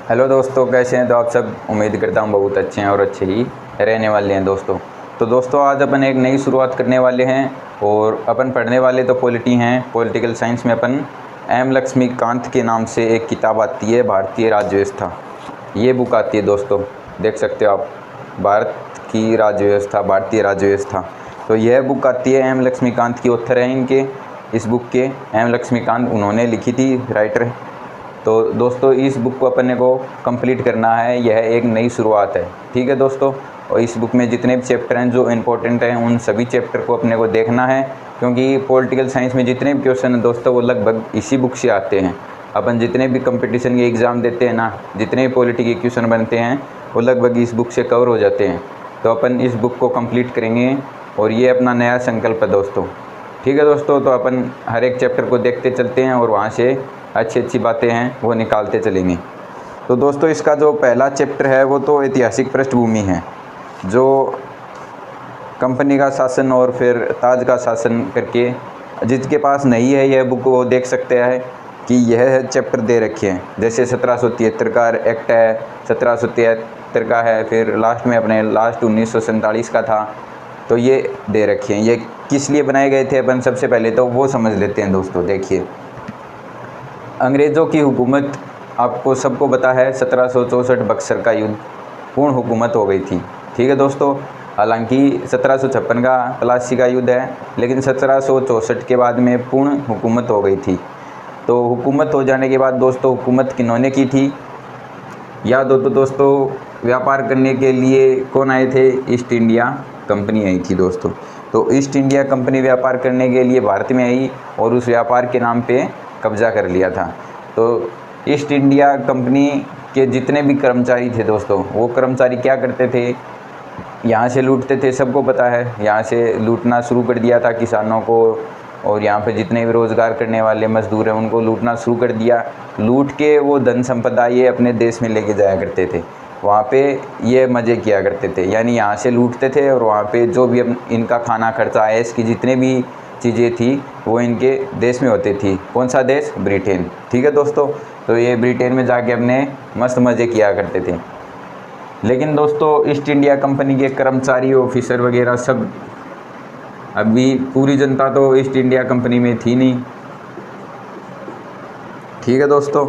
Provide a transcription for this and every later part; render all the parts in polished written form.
Hello दोस्तों, कैसे हैं? तो आप सब उम्मीद करता हूँ बहुत अच्छे हैं और अच्छे ही रहने वाले हैं दोस्तों। तो दोस्तों आज अपन एक नई शुरुआत करने वाले हैं और अपन पढ़ने वाले तो पॉलिटी हैं। पॉलिटिकल साइंस में अपन एम लक्ष्मीकांत के नाम से एक किताब आती है, भारतीय राज्य व्यवस्था। ये बुक आती है दोस्तों, देख सकते हो आप, भारत की राज्य व्यवस्था, भारतीय राज्य व्यवस्था। तो यह बुक आती है, एम लक्ष्मीकांत की ऑथर हैं इनके, इस बुक के एम लक्ष्मीकांत, उन्होंने लिखी थी, राइटर। तो दोस्तों इस बुक को अपने को कंप्लीट करना है, यह एक नई शुरुआत है, ठीक है दोस्तों। और इस बुक में जितने भी चैप्टर हैं जो इम्पोर्टेंट हैं उन सभी चैप्टर को अपने को देखना है, क्योंकि पॉलिटिकल साइंस में जितने भी क्वेश्चन हैं दोस्तों वो लगभग इसी बुक से आते हैं। अपन जितने भी कंपटीशन के एग्ज़ाम देते हैं ना, जितने भी पॉलिटी के क्वेश्चन बनते हैं वो लगभग इस बुक से कवर हो जाते हैं। तो अपन इस बुक को कंप्लीट करेंगे और ये अपना नया संकल्प है दोस्तों, ठीक है दोस्तों। तो अपन हर एक चैप्टर को देखते चलते हैं और वहाँ से अच्छी अच्छी बातें हैं वो निकालते चलेंगे। तो दोस्तों इसका जो पहला चैप्टर है वो तो ऐतिहासिक पृष्ठभूमि है, जो कंपनी का शासन और फिर ताज का शासन करके, जिसके पास नहीं है यह बुक वो देख सकते हैं कि यह चैप्टर दे रखे हैं। जैसे 1773 का एक्ट है, 1773 का है, फिर लास्ट में अपने लास्ट 1947 का था। तो ये दे रखे हैं, ये किस लिए बनाए गए थे अपन सबसे पहले तो वो समझ लेते हैं दोस्तों। देखिए, अंग्रेज़ों की हुकूमत आपको सबको पता है, 1764 बक्सर का युद्ध पूर्ण हुकूमत हो गई थी, ठीक है दोस्तों। हालांकि 1756 का प्लासी का युद्ध है, लेकिन 1764 के बाद में पूर्ण हुकूमत हो गई थी। तो हुकूमत हो जाने के बाद दोस्तों हुकूमत किन्होंने की थी याद हो तो दोस्तों, व्यापार करने के लिए कौन आए थे? ईस्ट इंडिया कंपनी आई थी दोस्तों। तो ईस्ट इंडिया कंपनी व्यापार करने के लिए भारत में आई और उस व्यापार के नाम पे कब्ज़ा कर लिया था। तो ईस्ट इंडिया कंपनी के जितने भी कर्मचारी थे दोस्तों, वो कर्मचारी क्या करते थे? यहाँ से लूटते थे, सबको पता है। यहाँ से लूटना शुरू कर दिया था किसानों को, और यहाँ पे जितने भी रोज़गार करने वाले मज़दूर हैं उनको लूटना शुरू कर दिया। लूट के वो धन संपदा ये अपने देश में लेके जाया करते थे, वहाँ पे ये मज़े किया करते थे। यानी यहाँ से लूटते थे और वहाँ पे जो भी इनका खाना खर्चा ऐश की जितने भी चीज़ें थी वो इनके देश में होती थी। कौन सा देश? ब्रिटेन, ठीक है दोस्तों। तो ये ब्रिटेन में जाके अपने मस्त मज़े किया करते थे। लेकिन दोस्तों ईस्ट इंडिया कंपनी के कर्मचारी, ऑफिसर वगैरह सब, अभी पूरी जनता तो ईस्ट इंडिया कंपनी में थी नहीं, ठीक है दोस्तों।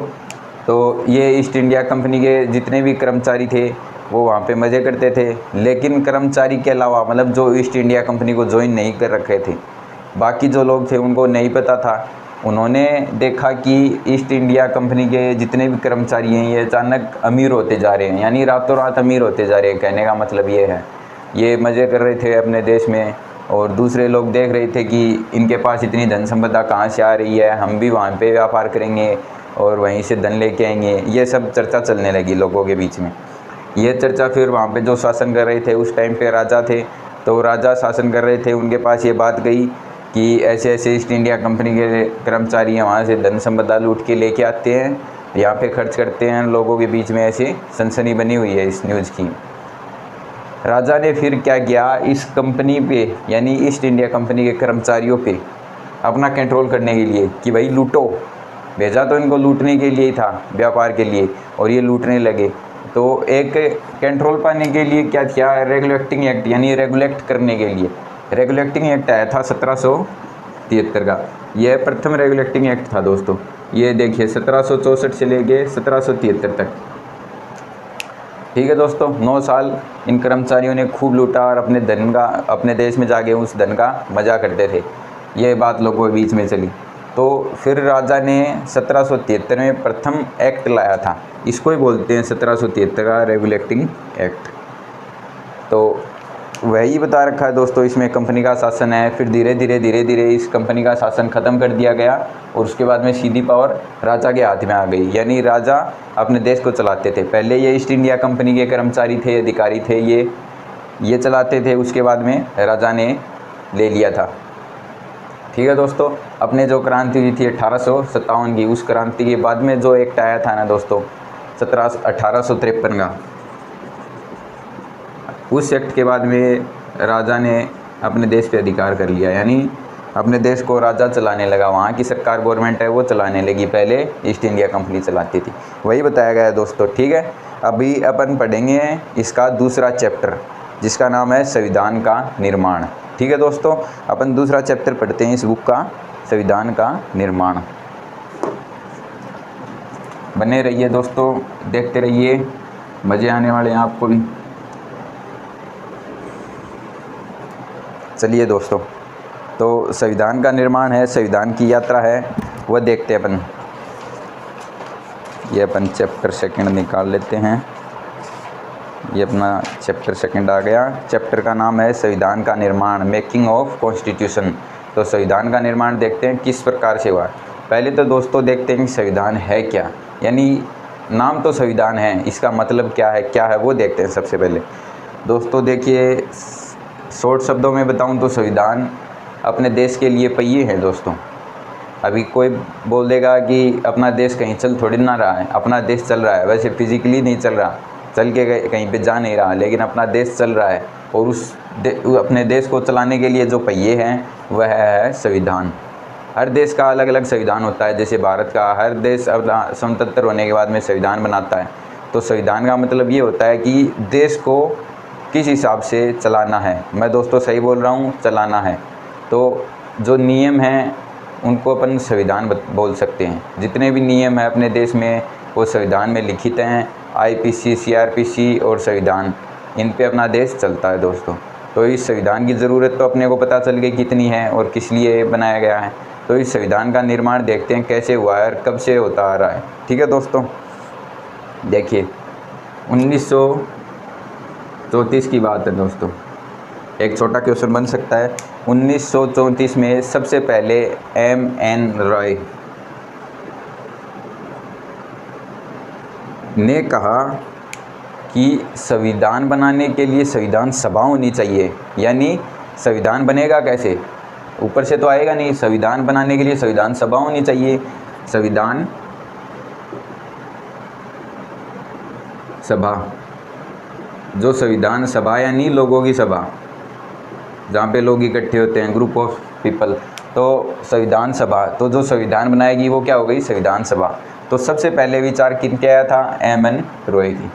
तो ये ईस्ट इंडिया कंपनी के जितने भी कर्मचारी थे वो वहाँ पे मज़े करते थे। लेकिन कर्मचारी के अलावा, मतलब जो ईस्ट इंडिया कंपनी को ज्वाइन नहीं कर रखे थे, बाकी जो लोग थे उनको नहीं पता था। उन्होंने देखा कि ईस्ट इंडिया कंपनी के जितने भी कर्मचारी हैं ये अचानक अमीर होते जा रहे हैं, यानी रातों रात अमीर होते जा रहे हैं। कहने का मतलब ये है, ये मज़े कर रहे थे अपने देश में और दूसरे लोग देख रहे थे कि इनके पास इतनी धन संपदा कहाँ से आ रही है, हम भी वहाँ पे व्यापार करेंगे और वहीं से धन लेके आएंगे। ये सब चर्चा चलने लगी लोगों के बीच में। ये चर्चा फिर वहाँ पे जो शासन कर रहे थे उस टाइम पे राजा थे, तो राजा शासन कर रहे थे, उनके पास ये बात गई कि ऐसे ऐसे ईस्ट इंडिया कंपनी के कर्मचारी हैं, वहाँ से धन संपदा लूट के लेके आते हैं, यहाँ पे खर्च करते हैं। लोगों के बीच में ऐसी सनसनी बनी हुई है इस न्यूज़ की। राजा ने फिर क्या किया, इस कंपनी पे यानी ईस्ट इंडिया कंपनी के कर्मचारियों पे अपना कंट्रोल करने के लिए कि भाई लूटो, भेजा तो इनको लूटने के लिए ही था, व्यापार के लिए, और ये लूटने लगे। तो एक कंट्रोल पाने के लिए क्या किया, रेगुलेटिंग एक्ट, यानी रेगुलेट करने के लिए रेगुलेटिंग एक्ट आया था 1773 का। यह प्रथम रेगुलेटिंग एक्ट था दोस्तों। ये देखिए 1764 से लेके 1773 तक, ठीक है दोस्तों। 9 साल इन कर्मचारियों ने खूब लूटा और अपने धन का, अपने देश में जाके उस धन का मज़ा करते थे। ये बात लोगों के बीच में चली। तो फिर राजा ने 1773 में प्रथम एक्ट लाया था, इसको ही बोलते हैं 1773 का रेगुलेटिंग एक्ट। तो वही बता रखा है दोस्तों, इसमें कंपनी का शासन है। फिर धीरे धीरे इस कंपनी का शासन ख़त्म कर दिया गया और उसके बाद में सीधी पावर राजा के हाथ में आ गई, यानी राजा अपने देश को चलाते थे। पहले ये ईस्ट इंडिया कंपनी के कर्मचारी थे, अधिकारी थे, ये चलाते थे, उसके बाद में राजा ने ले लिया था, ठीक है दोस्तों। अपने जो क्रांति हुई थी 1857 की, उस क्रांति के बाद में जो एक्ट आया था ना दोस्तों 1853 का, उस एक्ट के बाद में राजा ने अपने देश पे अधिकार कर लिया, यानी अपने देश को राजा चलाने लगा, वहाँ की सरकार गवर्नमेंट है वो चलाने लगी, पहले ईस्ट इंडिया कंपनी चलाती थी, वही बताया गया है दोस्तों। ठीक है, अभी अपन पढ़ेंगे इसका दूसरा चैप्टर जिसका नाम है संविधान का निर्माण। ठीक है दोस्तों, अपन दूसरा चैप्टर पढ़ते हैं इस बुक का, संविधान का निर्माण। बने रहिए दोस्तों, देखते रहिए, मज़े आने वाले हैं आपको भी। चलिए दोस्तों, तो संविधान का निर्माण है, संविधान की यात्रा है, वह देखते हैं अपन। ये अपन चैप्टर सेकंड निकाल लेते हैं, ये अपना चैप्टर सेकंड आ गया। चैप्टर का नाम है संविधान का निर्माण, मेकिंग ऑफ कॉन्स्टिट्यूशन। तो संविधान का निर्माण देखते हैं किस प्रकार से हुआ। पहले तो दोस्तों देखते हैं कि संविधान है क्या, यानी नाम तो संविधान है, इसका मतलब क्या है वो देखते हैं सबसे पहले। दोस्तों देखिए, शॉर्ट शब्दों में बताऊं तो संविधान अपने देश के लिए पहिए हैं दोस्तों। अभी कोई बोल देगा कि अपना देश कहीं चल थोड़ी ना रहा है, अपना देश चल रहा है, वैसे फिजिकली नहीं चल रहा, चल के कहीं पे जा नहीं रहा, लेकिन अपना देश चल रहा है, और अपने देश को चलाने के लिए जो पहिए हैं वह है संविधान। हर देश का अलग अलग संविधान होता है, जैसे भारत का हर देश अपना स्वतंत्र होने के बाद में संविधान बनाता है। तो संविधान का मतलब ये होता है कि देश को किस हिसाब से चलाना है। मैं दोस्तों सही बोल रहा हूँ, चलाना है। तो जो नियम हैं उनको अपन संविधान बोल सकते हैं। जितने भी नियम हैं अपने देश में वो संविधान में लिखित हैं। आईपीसी, सीआरपीसी और संविधान, इन पे अपना देश चलता है दोस्तों। तो इस संविधान की ज़रूरत तो अपने को पता चल गई कितनी है और किस लिए बनाया गया है। तो इस संविधान का निर्माण देखते हैं कैसे हुआ है और कब से होता आ रहा है। ठीक है दोस्तों, देखिए 1934 की बात है दोस्तों। एक छोटा क्वेश्चन बन सकता है, 1934 में सबसे पहले M.N. रॉय ने कहा कि संविधान बनाने के लिए संविधान सभा होनी चाहिए। यानी संविधान बनेगा कैसे, ऊपर से तो आएगा नहीं, संविधान बनाने के लिए संविधान सभा होनी चाहिए। संविधान सभा, जो संविधान सभा यानी लोगों की सभा, जहाँ पे लोग इकट्ठे होते हैं, ग्रुप ऑफ पीपल, तो संविधान सभा। तो जो संविधान बनाएगी वो क्या हो गई, संविधान सभा। तो सबसे पहले विचार किनके आया था, M.N. रॉय की।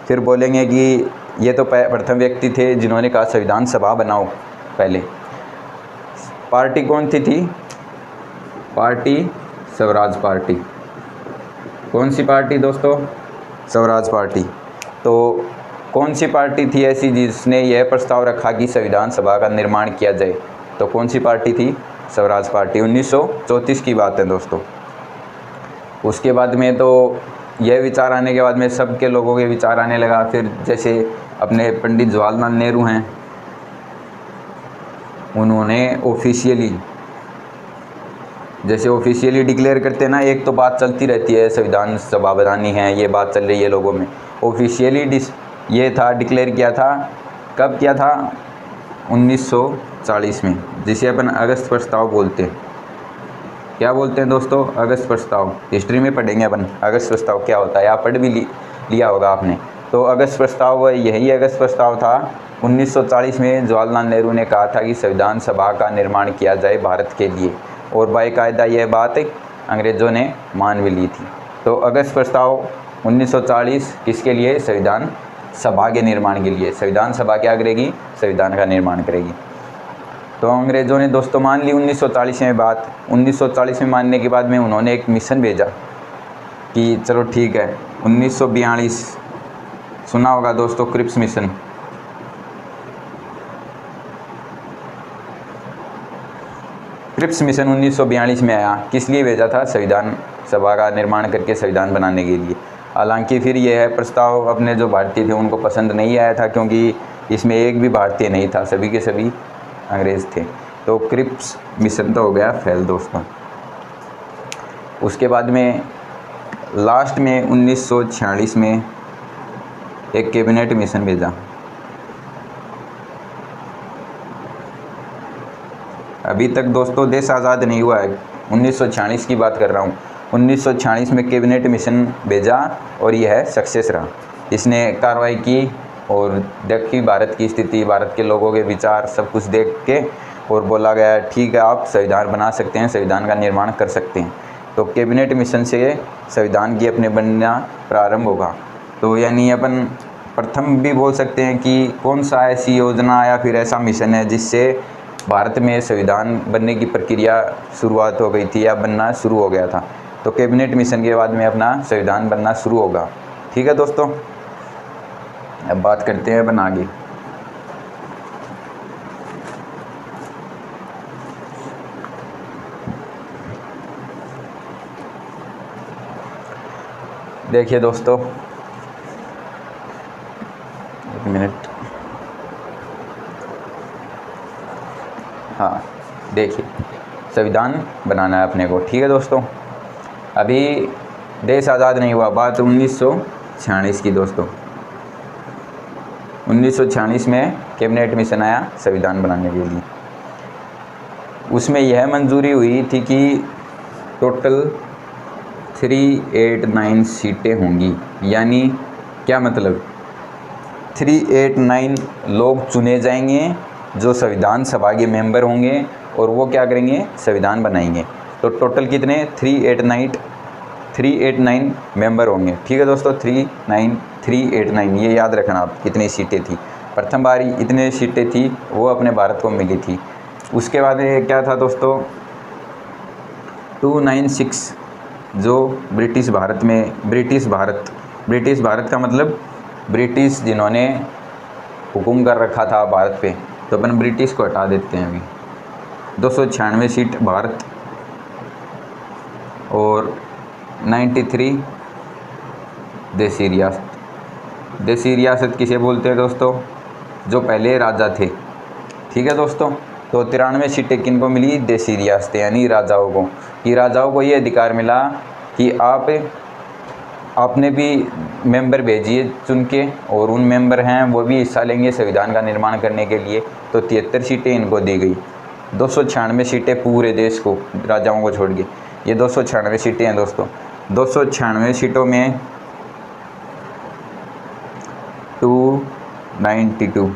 फिर बोलेंगे कि ये तो प्रथम व्यक्ति थे जिन्होंने कहा संविधान सभा बनाओ। पहले पार्टी कौन थी पार्टी स्वराज पार्टी। कौन सी पार्टी दोस्तों, स्वराज पार्टी। तो कौन सी पार्टी थी ऐसी जिसने यह प्रस्ताव रखा कि संविधान सभा का निर्माण किया जाए, तो कौन सी पार्टी थी, स्वराज पार्टी। 1934 की बात है दोस्तों। उसके बाद में तो यह विचार आने के बाद में सबके लोगों के विचार आने लगा। फिर जैसे अपने पंडित जवाहरलाल नेहरू हैं, उन्होंने ऑफिशियली डिक्लेयर करते हैं ना, एक तो बात चलती रहती है संविधान सभा बनानी है, ये बात चल रही है लोगों में। ऑफिशियली ये था, डिक्लेयर किया था, कब किया था, 1940 में, जिसे अपन अगस्त प्रस्ताव बोलते हैं। क्या बोलते हैं दोस्तों, अगस्त प्रस्ताव। हिस्ट्री में पढ़ेंगे अपन अगस्त प्रस्ताव क्या होता है, आप पढ़ भी लिया होगा आपने। तो अगस्त प्रस्ताव, यही अगस्त प्रस्ताव था। 1940 में जवाहरलाल नेहरू ने कहा था कि संविधान सभा का निर्माण किया जाए भारत के लिए, और बाकायदा यह बात अंग्रेज़ों ने मान भी ली थी। तो अगस्त प्रस्ताव 1940 किसके लिए, संविधान सभा के निर्माण के लिए। संविधान सभा क्या करेगी, संविधान का निर्माण करेगी। तो अंग्रेज़ों ने दोस्तों मान ली 1940 में बात। 1940 में मानने के बाद में उन्होंने एक मिशन भेजा कि चलो ठीक है। 1942 सुना होगा दोस्तों, क्रिप्स मिशन। क्रिप्स मिशन 1942 में आया, किस लिए भेजा था, संविधान सभा का निर्माण करके संविधान बनाने के लिए। हालांकि फिर यह है प्रस्ताव अपने जो भारतीय थे उनको पसंद नहीं आया था, क्योंकि इसमें एक भी भारतीय नहीं था, सभी के सभी अंग्रेज़ थे। तो क्रिप्स मिशन तो हो गया फेल दोस्तों। उसके बाद में लास्ट में 1946 में एक कैबिनेट मिशन भेजा। अभी तक दोस्तों देश आज़ाद नहीं हुआ है, 1946 की बात कर रहा हूँ। 1946 में कैबिनेट मिशन भेजा और यह है सक्सेस रहा। इसने कार्रवाई की और देखी भारत की स्थिति, भारत के लोगों के विचार, सब कुछ देख के और बोला गया ठीक है आप संविधान बना सकते हैं, संविधान का निर्माण कर सकते हैं। तो कैबिनेट मिशन से संविधान की अपने बनना प्रारंभ होगा। तो यानी अपन प्रथम भी बोल सकते हैं कि कौन सा ऐसी योजना या फिर ऐसा मिशन है जिससे भारत में संविधान बनने की प्रक्रिया शुरुआत हो गई थी या बनना शुरू हो गया था। तो कैबिनेट मिशन के बाद में अपना संविधान बनना शुरू होगा। ठीक है दोस्तों, अब बात करते हैं अपन आगे। देखिए दोस्तों, एक मिनट, हाँ देखिए, संविधान बनाना है अपने को। ठीक है दोस्तों, अभी देश आज़ाद नहीं हुआ, बात 1946 की दोस्तों। 1946 में कैबिनेट मिशन आया संविधान बनाने के लिए। उसमें यह मंजूरी हुई थी कि टोटल 389 सीटें होंगी। यानी क्या मतलब, 389 लोग चुने जाएंगे जो संविधान सभा के मेंबर होंगे और वो क्या करेंगे, संविधान बनाएंगे। तो टोटल कितने, 389 मेंबर होंगे। ठीक है दोस्तों, 389 ये याद रखना आप कितनी सीटें थी। प्रथम बार इतने सीटें थी वो अपने भारत को मिली थी। उसके बाद क्या था दोस्तों, 296 जो ब्रिटिश भारत का मतलब ब्रिटिश जिन्होंने हुकुम कर रखा था भारत पे, तो अपन ब्रिटिश को हटा देते हैं। अभी 296 सीट भारत और 93 देसी रियासत। देसी रियासत किसे बोलते हैं दोस्तों, जो पहले राजा थे। ठीक है दोस्तों, तो 93 सीटें किन को मिली, देसी रियासतें यानी राजाओं को। कि राजाओं को ये अधिकार मिला कि आपने भी मेंबर भेजिए चुन के, और उन मेंबर हैं वो भी हिस्सा लेंगे संविधान का निर्माण करने के लिए। तो 73 सीटें इनको दी गई। 296 सीटें पूरे देश को, राजाओं को छोड़ के। ये 296 सीटें हैं दोस्तों। 296 सीटों में 292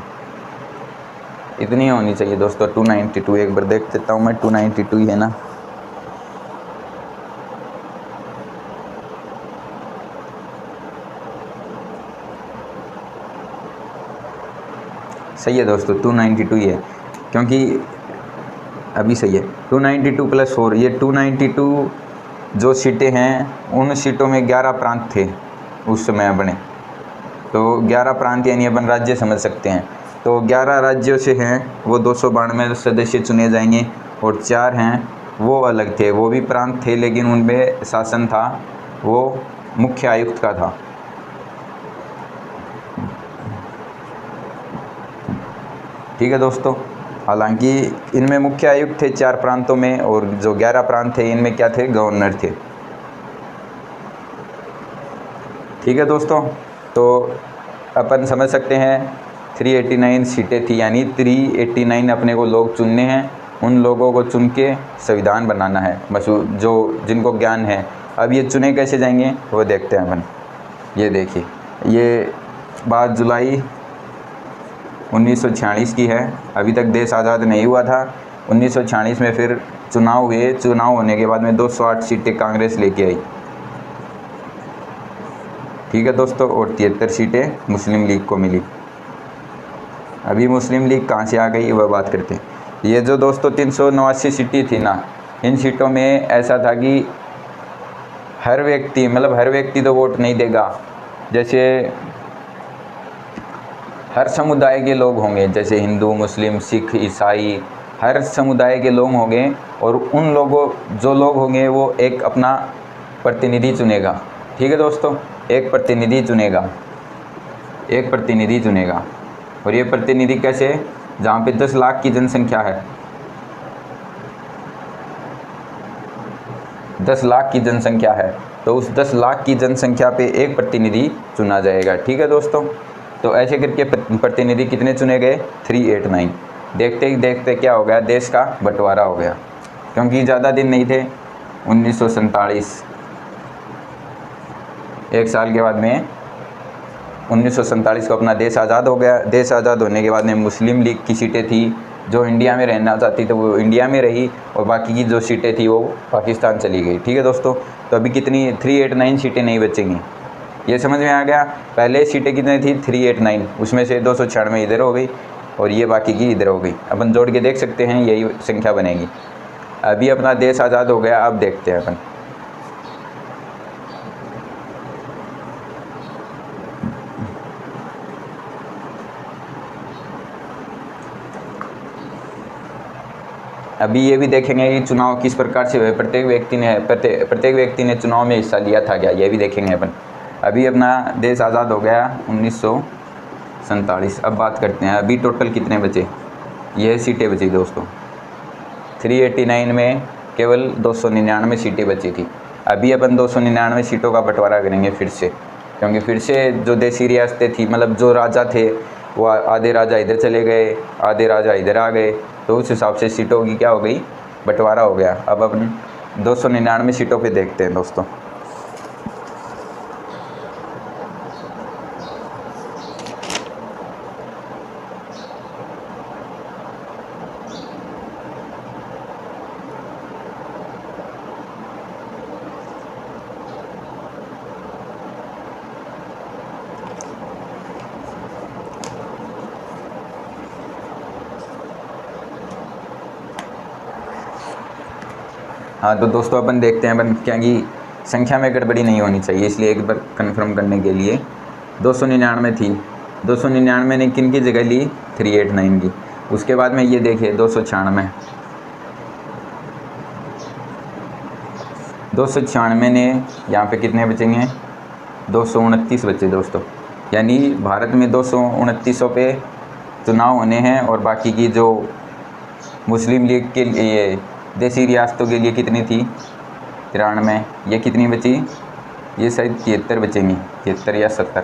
इतनी होनी चाहिए दोस्तों। 292 एक बार देख देता हूँ मैं, 292 ही है ना। सही है दोस्तों, 292 ही है, क्योंकि अभी सही है 292 + 4। ये 292 जो सीटें हैं, उन सीटों में 11 प्रांत थे उस समय बने। तो 11 प्रांत यानी अपन राज्य समझ सकते हैं। तो 11 राज्यों से हैं वो 292 सदस्य चुने जाएंगे, और 4 हैं वो अलग थे, वो भी प्रांत थे लेकिन उनमें शासन था वो मुख्य आयुक्त का था। ठीक है दोस्तों, हालांकि इनमें मुख्य आयुक्त थे 4 प्रांतों में, और जो 11 प्रांत थे इनमें क्या थे, गवर्नर थे। ठीक है दोस्तों, तो अपन समझ सकते हैं 389 सीटें थी, यानी 389 अपने को लोग चुनने हैं। उन लोगों को चुन के संविधान बनाना है, बस जो जिनको ज्ञान है। अब ये चुने कैसे जाएंगे वो देखते हैं अपन। ये देखिए, ये बात जुलाई 1946 की है। अभी तक देश आज़ाद नहीं हुआ था। 1946 में फिर चुनाव हुए। चुनाव होने के बाद में 208 सीटें कांग्रेस लेके आई। ठीक है दोस्तों, और 73 सीटें मुस्लिम लीग को मिली। अभी मुस्लिम लीग कहाँ से आ गई वह बात करते हैं। ये जो दोस्तों 389 सीटें थी ना, इन सीटों में ऐसा था कि हर व्यक्ति तो वोट नहीं देगा। जैसे हर समुदाय के लोग होंगे, जैसे हिंदू, मुस्लिम, सिख, ईसाई, हर समुदाय के लोग होंगे, और उन जो लोग होंगे वो एक अपना प्रतिनिधि चुनेगा। ठीक है दोस्तों, एक प्रतिनिधि चुनेगा। और ये प्रतिनिधि कैसे, जहाँ पे 10 लाख की जनसंख्या है, 10 लाख की जनसंख्या है, तो उस 10 लाख की जनसंख्या पे एक प्रतिनिधि चुना जाएगा। ठीक है दोस्तों, तो ऐसे करके प्रतिनिधि कितने चुने गए, 389। देखते ही देखते क्या हो गया, देश का बंटवारा हो गया, क्योंकि ज़्यादा दिन नहीं थे। 1947, एक साल के बाद में 1947 को अपना देश आज़ाद हो गया। देश आज़ाद होने के बाद में मुस्लिम लीग की सीटें थी जो इंडिया में रहना चाहती थी वो इंडिया में रही और बाकी की जो सीटें थी वो पाकिस्तान चली गई। ठीक है दोस्तों, तो अभी कितनी 389 सीटें नहीं बचेंगी, ये समझ में आ गया। पहले सीटें कितनी थी 389, उसमें से 296 इधर हो गई और ये बाकी की इधर हो गई। अपन जोड़ के देख सकते हैं, यही संख्या बनेगी। अभी अपना देश आज़ाद हो गया, अब देखते हैं अपन। अभी ये भी देखेंगे कि चुनाव किस प्रकार से हुए, प्रत्येक व्यक्ति ने चुनाव में हिस्सा लिया था क्या, ये भी देखेंगे अपन। अभी अपना देश आज़ाद हो गया 1947। अब बात करते हैं अभी टोटल कितने बचे। यह सीटें बची दोस्तों, 389 में केवल 299 सीटें बची थी। अभी अपन 299 सीटों का बंटवारा करेंगे फिर से, क्योंकि फिर से जो देसी रियासतें थी, मतलब जो राजा थे वो आधे राजा इधर चले गए, आधे राजा इधर आ गए, तो उस हिसाब से सीटों की क्या हो गई, बंटवारा हो गया। अब अपन 299 सीटों पे देखते हैं दोस्तों। हाँ तो दोस्तों अपन देखते हैं अपन क्या कि संख्या में गड़बड़ी नहीं होनी चाहिए, इसलिए एक बार कंफर्म करने के लिए 299 थी। 299 ने किन की जगह ली, 389 की। उसके बाद में ये देखिए 296 ने यहाँ पे कितने बचेंगे, 229 बचे दोस्तों। यानी भारत में 229 पे चुनाव होने हैं और बाकी की जो मुस्लिम लीग के लिए देसी रियासतों के लिए कितनी थी, 93। ये कितनी बची, ये शायद 73 बचेंगी, 73 या 70।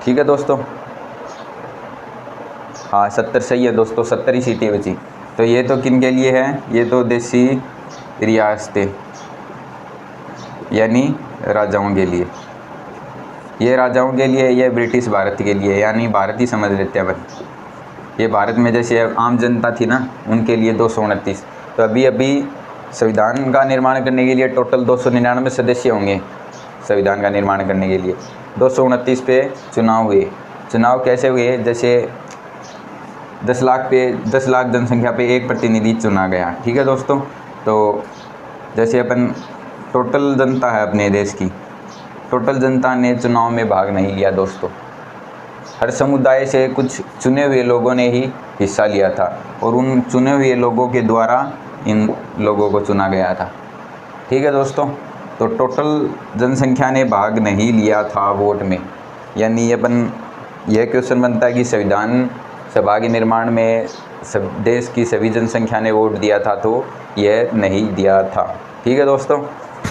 ठीक है दोस्तों, हाँ 70 सही है दोस्तों, 70 ही सीटें बची। तो ये तो किन के लिए है, ये तो देसी रियासतें यानी राजाओं के लिए, ये राजाओं के लिए, ये ब्रिटिश भारत के लिए, यानी भारत ही समझ लेते हैं अपन। ये भारत में जैसे आम जनता थी ना, उनके लिए 229। तो अभी संविधान का निर्माण करने के लिए टोटल 299 सदस्य होंगे। संविधान का निर्माण करने के लिए 229 पे चुनाव हुए। चुनाव कैसे हुए, जैसे 10 लाख जनसंख्या पे एक प्रतिनिधि चुना गया। ठीक है दोस्तों, तो जैसे अपन टोटल जनता है अपने देश की, टोटल जनता ने चुनाव में भाग नहीं लिया दोस्तों। हर समुदाय से कुछ चुने हुए लोगों ने ही हिस्सा लिया था और उन चुने हुए लोगों के द्वारा इन लोगों को चुना गया था। ठीक है दोस्तों, तो टोटल जनसंख्या ने भाग नहीं लिया था वोट में। यानी अपन यह क्वेश्चन बनता है कि संविधान सभा के निर्माण में देश की सभी जनसंख्या ने वोट दिया था, तो यह नहीं दिया था। ठीक है दोस्तों,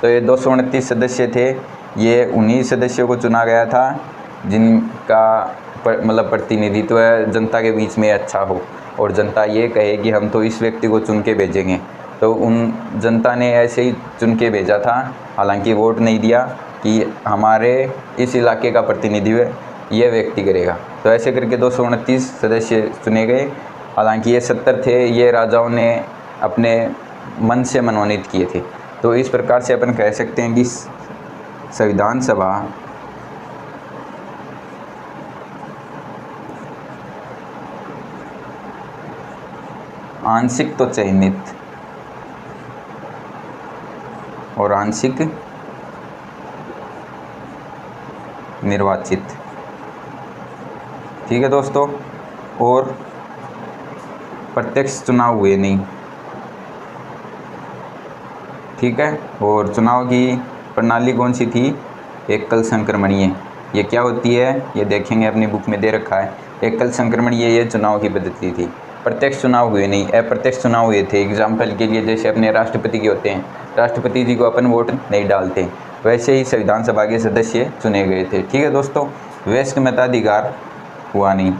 तो ये 229 सदस्य थे, ये उन्हीं सदस्यों को चुना गया था जिनका मतलब प्रतिनिधित्व जनता के बीच में अच्छा हो और जनता ये कहे कि हम तो इस व्यक्ति को चुन के भेजेंगे। तो उन जनता ने ऐसे ही चुन के भेजा था, हालांकि वोट नहीं दिया कि हमारे इस इलाके का प्रतिनिधित्व ये व्यक्ति करेगा। तो ऐसे करके 229 सदस्य चुने गए। हालांकि ये 70 थे, ये राजाओं ने अपने मन से मनोनीत किए थे। तो इस प्रकार से अपन कह सकते हैं कि संविधान सभा आंशिक तो चयनित और आंशिक निर्वाचित। ठीक है दोस्तों, और प्रत्यक्ष चुनाव हुए नहीं। ठीक है, और चुनाव की प्रणाली कौन सी थी, एकल संक्रमणीय। ये क्या होती है, ये देखेंगे अपनी बुक में दे रखा है। एकल संक्रमणीय ये चुनाव की पद्धति थी। प्रत्यक्ष चुनाव हुए नहीं, अप्रत्यक्ष चुनाव हुए थे। एग्जाम्पल के लिए जैसे अपने राष्ट्रपति के होते हैं, राष्ट्रपति जी को अपन वोट नहीं डालते, वैसे ही संविधान सभा के सदस्य चुने गए थे। ठीक है दोस्तों, वयस्क मताधिकार हुआ नहीं।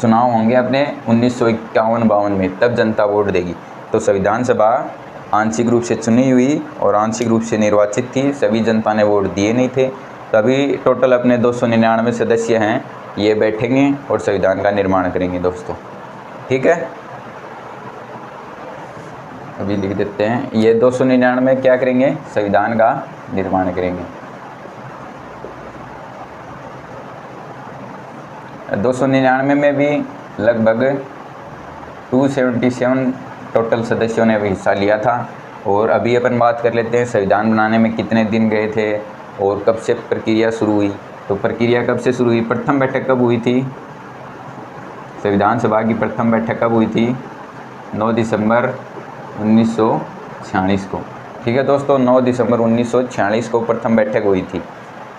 चुनाव होंगे अपने 1951-52 में, तब जनता वोट देगी। तो संविधान सभा आंशिक रूप से चुनी हुई और आंशिक रूप से निर्वाचित थी, सभी जनता ने वोट दिए नहीं थे। तो अभी टोटल अपने 299 सदस्य हैं, ये बैठेंगे और संविधान का निर्माण करेंगे दोस्तों। ठीक है, अभी लिख देते हैं, ये 299 क्या करेंगे, संविधान का निर्माण करेंगे। 299 में भी लगभग 277 टोटल सदस्यों ने भी हिस्सा लिया था। और अभी अपन बात कर लेते हैं संविधान बनाने में कितने दिन गए थे और कब से प्रक्रिया शुरू हुई। तो प्रक्रिया कब से शुरू हुई, प्रथम बैठक कब हुई थी, संविधान सभा की प्रथम बैठक कब हुई थी, 9 दिसंबर 1946 को। ठीक है दोस्तों, 9 दिसंबर 1946 को प्रथम बैठक हुई थी।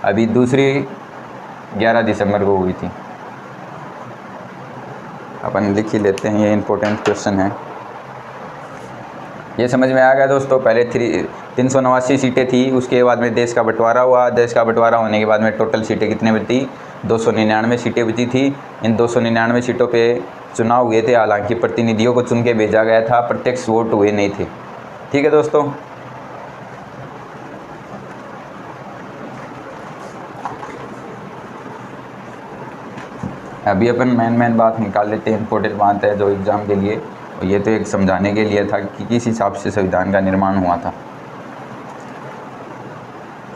अभी दूसरी 11 दिसंबर को हुई थी। अपन लिख ही लेते हैं, ये इम्पोर्टेंट क्वेश्चन है। ये समझ में आ गया दोस्तों। पहले 389 सीटें थी, उसके बाद में देश का बंटवारा हुआ। देश का बंटवारा होने के बाद में टोटल सीटें कितने बची, 299 सीटें बची थी। इन 299 सीटों पे चुनाव हुए थे, हालांकि प्रतिनिधियों को चुन के भेजा गया था, प्रत्यक्ष वोट हुए नहीं थे। ठीक है दोस्तों, अभी अपन मेन बात निकाल लेते हैं, इम्पोर्टेंट बात है जो एग्ज़ाम के लिए। और ये तो एक समझाने के लिए था कि किस हिसाब से संविधान का निर्माण हुआ था।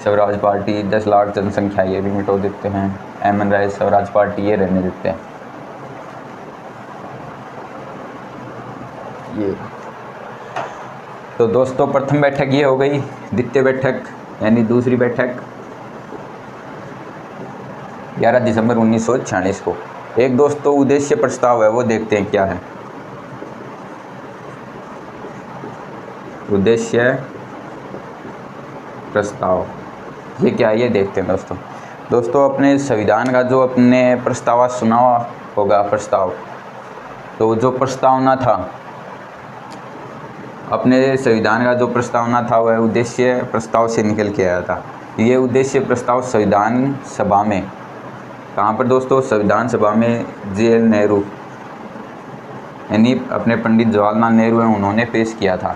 स्वराज पार्टी 10 लाख जनसंख्या, ये भी मिटो देते हैं। एमएन राय स्वराज पार्टी, ये रहने देते हैं। ये तो दोस्तों प्रथम बैठक ये हो गई। द्वितीय बैठक यानी दूसरी बैठक 11 दिसंबर 1946 को। एक दोस्तों उद्देश्य प्रस्ताव है, वो देखते हैं क्या है। उद्देश्य प्रस्ताव ये क्या है, ये देखते हैं दोस्तों अपने संविधान का जो अपने प्रस्ताव सुना होगा, प्रस्ताव, तो जो प्रस्तावना था, अपने संविधान का जो प्रस्तावना था वह उद्देश्य प्रस्ताव से निकल के आया था। ये उद्देश्य प्रस्ताव संविधान सभा में, कहाँ पर दोस्तों, संविधान सभा में JL नेहरू यानी अपने पंडित जवाहरलाल नेहरू हैं, उन्होंने पेश किया था।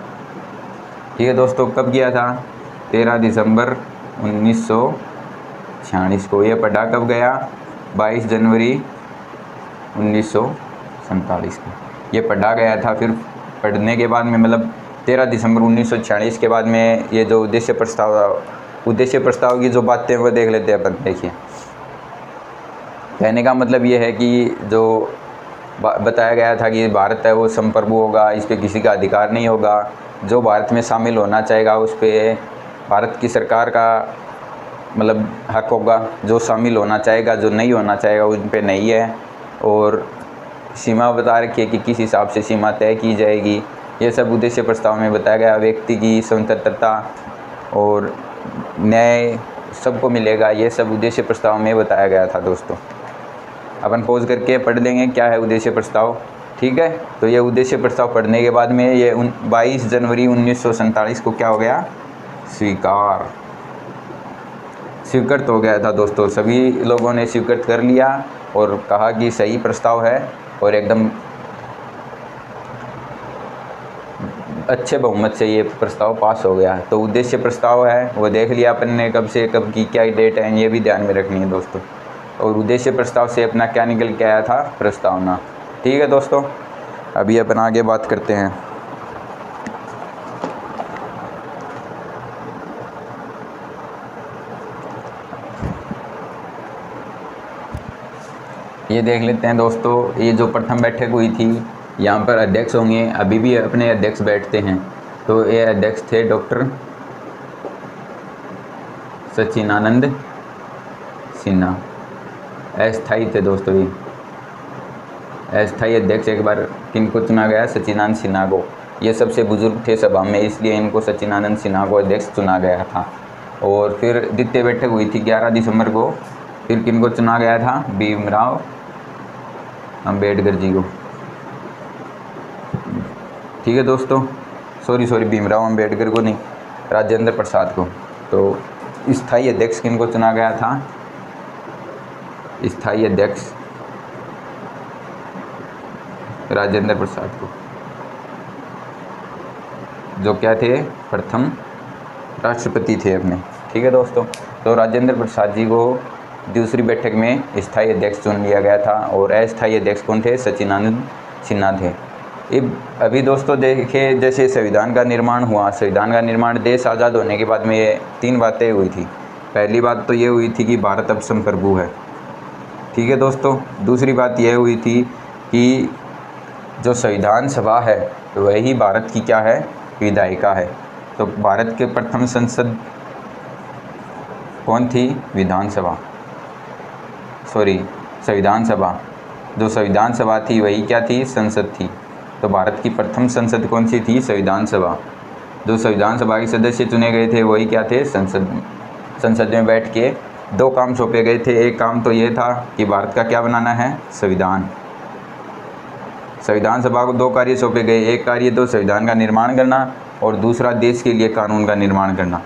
ठीक है दोस्तों, कब किया था, 13 दिसंबर 1946 को। ये पढ़ा कब गया, 22 जनवरी 1947 को ये पढ़ा गया था। फिर पढ़ने के बाद में मतलब 13 दिसंबर 1946 के बाद में ये जो उद्देश्य प्रस्ताव की जो बातें वो देख लेते हैं अपन। देखिए, कहने का मतलब ये है कि जो बताया गया था कि भारत है वो संप्रभु होगा, इस पे किसी का अधिकार नहीं होगा। जो भारत में शामिल होना चाहेगा उस पे भारत की सरकार का मतलब हक होगा, जो शामिल होना चाहेगा, जो नहीं होना चाहेगा उन पे नहीं है। और सीमा बता रखी है कि किस हिसाब से सीमा तय की जाएगी, ये सब उद्देश्य प्रस्ताव में बताया गया। व्यक्ति की स्वतंत्रता और न्याय सबको मिलेगा, ये सब उद्देश्य प्रस्ताव में बताया गया था दोस्तों। अपन पॉज करके पढ़ लेंगे क्या है उद्देश्य प्रस्ताव। ठीक है, तो ये उद्देश्य प्रस्ताव पढ़ने के बाद में ये 22 जनवरी 1947 को क्या हो गया, स्वीकृत हो गया था दोस्तों। सभी लोगों ने स्वीकृत कर लिया और कहा कि सही प्रस्ताव है और एकदम अच्छे बहुमत से ये प्रस्ताव पास हो गया। तो उद्देश्य प्रस्ताव है वो देख लिया अपन ने, कब से कब की क्या डेट है, ये भी ध्यान में रखनी है दोस्तों। और उद्देश्य प्रस्ताव से अपना क्या निकल के आया था, प्रस्तावना। ठीक है दोस्तों, अभी अपन आगे बात करते हैं। ये देख लेते हैं दोस्तों, ये जो प्रथम बैठक हुई थी, यहाँ पर अध्यक्ष होंगे, अभी भी अपने अध्यक्ष बैठते हैं। तो ये अध्यक्ष थे डॉक्टर सच्चिदानंद सिन्हा, अस्थायी थे दोस्तों। ये अस्थायी अध्यक्ष एक बार किनको चुना गया, सच्चिदानंद सिन्हा को। ये सबसे बुजुर्ग थे सभा में, इसलिए इनको सच्चिदानंद सिन्हा को अध्यक्ष चुना गया था। और फिर द्वितीय बैठक हुई थी 11 दिसंबर को, फिर किनको चुना गया था, भीमराव अंबेडकर जी को। ठीक है दोस्तों, सॉरी भीमराव अंबेडकर को नहीं, राजेंद्र प्रसाद को। तो स्थायी अध्यक्ष किनको चुना गया था, स्थायी अध्यक्ष राजेंद्र प्रसाद को, जो क्या थे, प्रथम राष्ट्रपति थे अपने। ठीक है दोस्तों, तो राजेंद्र प्रसाद जी को दूसरी बैठक में स्थायी अध्यक्ष चुन लिया गया था और अस्थायी अध्यक्ष कौन थे? सच्चिदानंद सिन्हा थे। अभी दोस्तों देखें, जैसे संविधान का निर्माण हुआ, संविधान का निर्माण देश आज़ाद होने के बाद में ये 3 बातें हुई थी। पहली बात तो ये हुई थी कि भारत अब संप्रभु है, ठीक है दोस्तों। दूसरी बात यह हुई थी कि जो संविधान सभा है वही भारत की क्या है? विधायिका है। तो भारत के प्रथम संसद कौन थी? विधानसभा, सॉरी संविधान सभा। जो संविधान सभा थी वही क्या थी? संसद थी। तो भारत की प्रथम संसद कौन सी थी? संविधान सभा। जो संविधान सभा के सदस्य चुने गए थे वही क्या थे? संसद में बैठ के 2 काम सौंपे गए थे। एक काम तो ये था कि भारत का क्या बनाना है? संविधान। संविधान सभा को 2 कार्य सौंपे गए। एक कार्य तो संविधान का निर्माण करना और दूसरा देश के लिए कानून का निर्माण करना।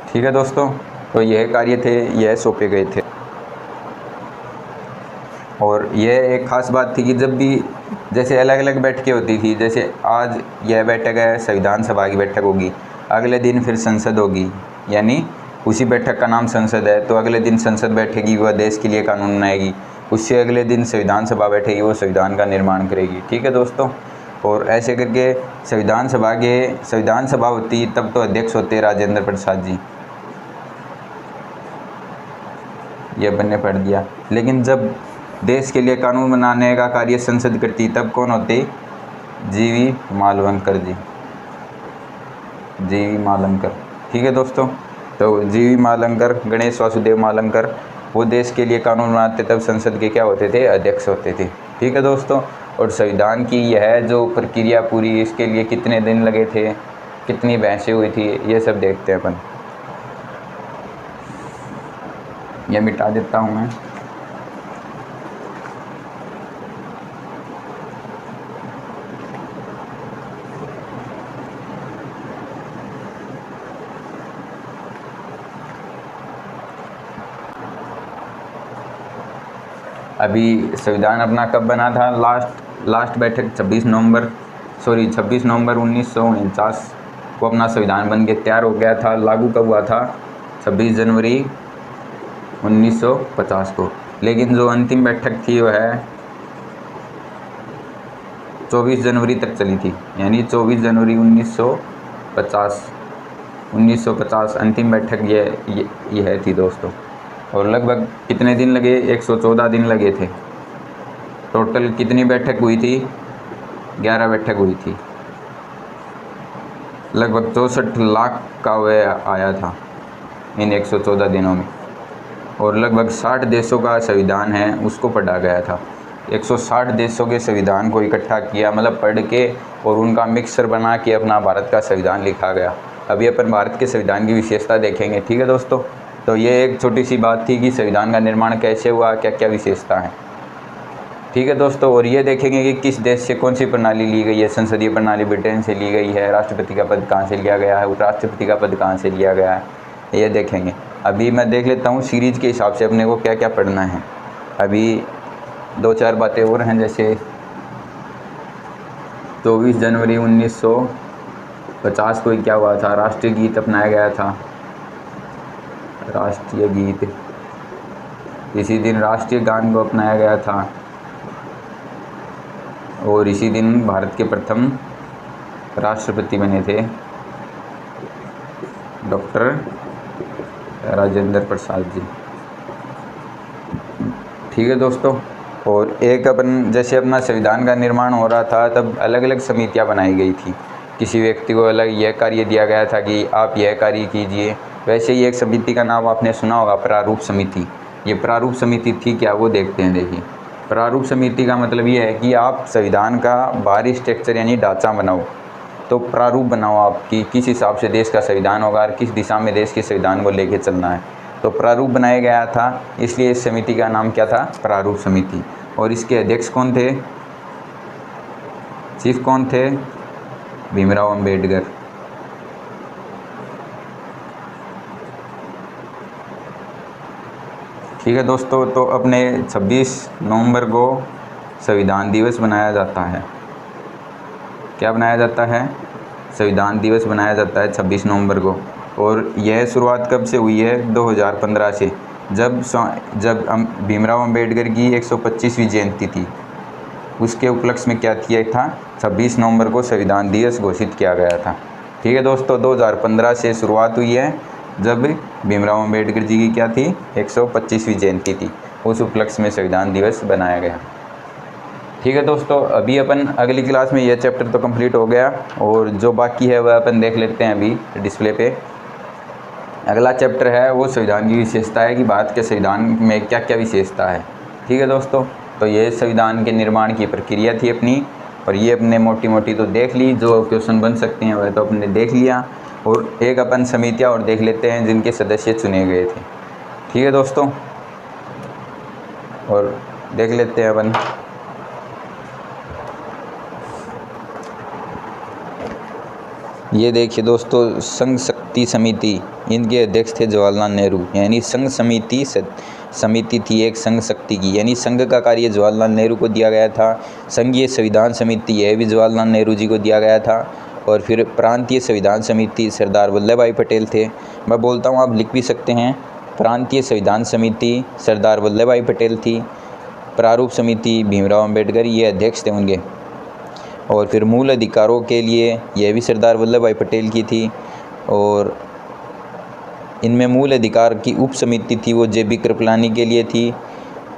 ठीक है दोस्तों, तो यह कार्य थे, यह सौंपे गए थे। और यह एक ख़ास बात थी कि जब भी जैसे अलग अलग बैठकें होती थी, जैसे आज यह बैठक है संविधान सभा की बैठक होगी, अगले दिन फिर संसद होगी, यानी उसी बैठक का नाम संसद है, तो अगले दिन संसद बैठेगी, वह देश के लिए कानून बनाएगी। उससे अगले दिन संविधान सभा बैठेगी, वो संविधान का निर्माण करेगी। ठीक है दोस्तों, और ऐसे करके संविधान सभा होती तब तो अध्यक्ष होते राजेंद्र प्रसाद जी, यह बनने पड़ दिया। लेकिन जब देश के लिए कानून बनाने का कार्य संसद करती तब कौन होते? जीवी मालवणकर जी, जीवी मालवणकर। ठीक है दोस्तों, तो जीवी मालवणकर, गणेश वासुदेव मालवणकर, वो देश के लिए कानून बनाते तब संसद के क्या होते थे? अध्यक्ष होते थे। ठीक है दोस्तों, और संविधान की यह जो प्रक्रिया पूरी, इसके लिए कितने दिन लगे थे, कितनी बहसें हुई थी, ये सब देखते हैं अपन। यह मिटा देता हूँ मैं। अभी संविधान अपना कब बना था? लास्ट बैठक 26 नवंबर 1949 को अपना संविधान बन के तैयार हो गया था। लागू कब हुआ था? 26 जनवरी 1950 को। लेकिन जो अंतिम बैठक थी वह 24 जनवरी तक चली थी, यानी 24 जनवरी 1950 अंतिम बैठक यह थी दोस्तों। और लगभग कितने दिन लगे? 114 दिन लगे थे। टोटल कितनी बैठक हुई थी? 11 बैठक हुई थी। लगभग 64 लाख का व्यय आया था इन 114 दिनों में। और लगभग 60 देशों का संविधान है उसको पढ़ा गया था। 160 देशों के संविधान को इकट्ठा किया, मतलब पढ़ के और उनका मिक्सर बना के अपना भारत का संविधान लिखा गया। अभी अपन भारत के संविधान की विशेषता देखेंगे। ठीक है दोस्तों, तो ये एक छोटी सी बात थी कि संविधान का निर्माण कैसे हुआ, क्या क्या विशेषता है। ठीक है दोस्तों, और ये देखेंगे कि किस देश से कौन सी प्रणाली ली गई है। संसदीय प्रणाली ब्रिटेन से ली गई है। राष्ट्रपति का पद कहाँ से लिया गया है, उपराष्ट्रपति का पद कहाँ से लिया गया है, ये देखेंगे। अभी मैं देख लेता हूँ सीरीज के हिसाब से अपने को क्या क्या पढ़ना है। अभी 2-4 बातें और हैं, जैसे 24 जनवरी 1950 को क्या हुआ था? राष्ट्रीय गीत अपनाया गया था, राष्ट्रीय गीत। इसी दिन राष्ट्रीय गान को अपनाया गया था और इसी दिन भारत के प्रथम राष्ट्रपति बने थे डॉक्टर राजेंद्र प्रसाद जी। ठीक है दोस्तों, और एक अपन जैसे अपना संविधान का निर्माण हो रहा था तब अलग अलग समितियां बनाई गई थी। किसी व्यक्ति को अलग यह कार्य दिया गया था कि आप यह कार्य कीजिए। वैसे ही एक समिति का नाम आपने सुना होगा, प्रारूप समिति। ये प्रारूप समिति थी क्या, वो देखते हैं। देखिए, प्रारूप समिति का मतलब ये है कि आप संविधान का बाहरी स्ट्रक्चर यानी ढांचा बनाओ, तो प्रारूप बनाओ आप कि किस हिसाब से देश का संविधान होगा और किस दिशा में देश के संविधान को लेके चलना है। तो प्रारूप बनाया गया था, इसलिए इस समिति का नाम क्या था? प्रारूप समिति। और इसके अध्यक्ष कौन थे? चीफ कौन थे? भीमराव अंबेडकर। ठीक है दोस्तों, तो अपने 26 नवंबर को संविधान दिवस मनाया जाता है। क्या बनाया जाता है, संविधान दिवस बनाया जाता है 26 नवंबर को। और यह शुरुआत कब से हुई है, 2015 से, जब भीमराव अंबेडकर की 125वीं जयंती थी। उसके उपलक्ष्य में क्या किया था, 26 नवंबर को संविधान दिवस घोषित किया गया था। ठीक है दोस्तों, 2015 से शुरुआत हुई है, जब भीमराव अंबेडकर जी की क्या थी, 125वीं जयंती थी, उस उपलक्ष्य में संविधान दिवस बनाया गया। ठीक है दोस्तों, अभी अपन अगली क्लास में यह चैप्टर तो कंप्लीट हो गया, और जो बाकी है वह अपन देख लेते हैं अभी डिस्प्ले पे। अगला चैप्टर है वो संविधान की विशेषता है कि भारत के संविधान में क्या क्या विशेषता है। ठीक है दोस्तों, तो ये संविधान के निर्माण की प्रक्रिया थी अपनी, और ये अपने मोटी मोटी तो देख ली, जो क्वेश्चन बन सकते हैं वह तो अपने देख लिया। और एक अपन समितियाँ और देख लेते हैं जिनके सदस्य चुने गए थे। ठीक है दोस्तों, और देख लेते हैं अपन। ये देखिए दोस्तों, संघ शक्ति समिति, इनके अध्यक्ष थे जवाहरलाल नेहरू। यानी संघ समिति थी एक संघ शक्ति की, यानी संघ का कार्य जवाहरलाल नेहरू को दिया गया था। संघीय संविधान समिति यह भी जवाहरलाल नेहरू जी को दिया गया था। और फिर प्रांतीय संविधान समिति सरदार वल्लभ भाई पटेल थे। मैं बोलता हूँ, आप लिख भी सकते हैं। प्रांतीय संविधान समिति सरदार वल्लभ भाई पटेल थी। प्रारूप समिति भीमराव अंबेडकर, ये अध्यक्ष थे उनके। और फिर मूल अधिकारों के लिए यह भी सरदार वल्लभ भाई पटेल की थी। और इनमें मूल अधिकार की उप समिति थी, वो JB कृपलानी के लिए थी।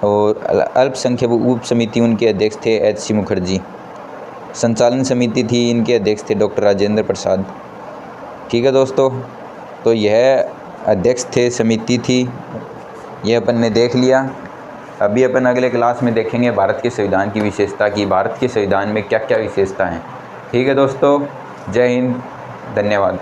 और अल्पसंख्यक उप समिति उनके अध्यक्ष थे HC मुखर्जी। संचालन समिति थी, इनके अध्यक्ष थे डॉक्टर राजेंद्र प्रसाद। ठीक है दोस्तों, तो यह अध्यक्ष थे, समिति थी, यह अपन ने देख लिया। अभी अपन अगले क्लास में देखेंगे भारत के संविधान की विशेषता की, भारत के संविधान में क्या क्या विशेषता हैं। ठीक है दोस्तों, जय हिंद, धन्यवाद।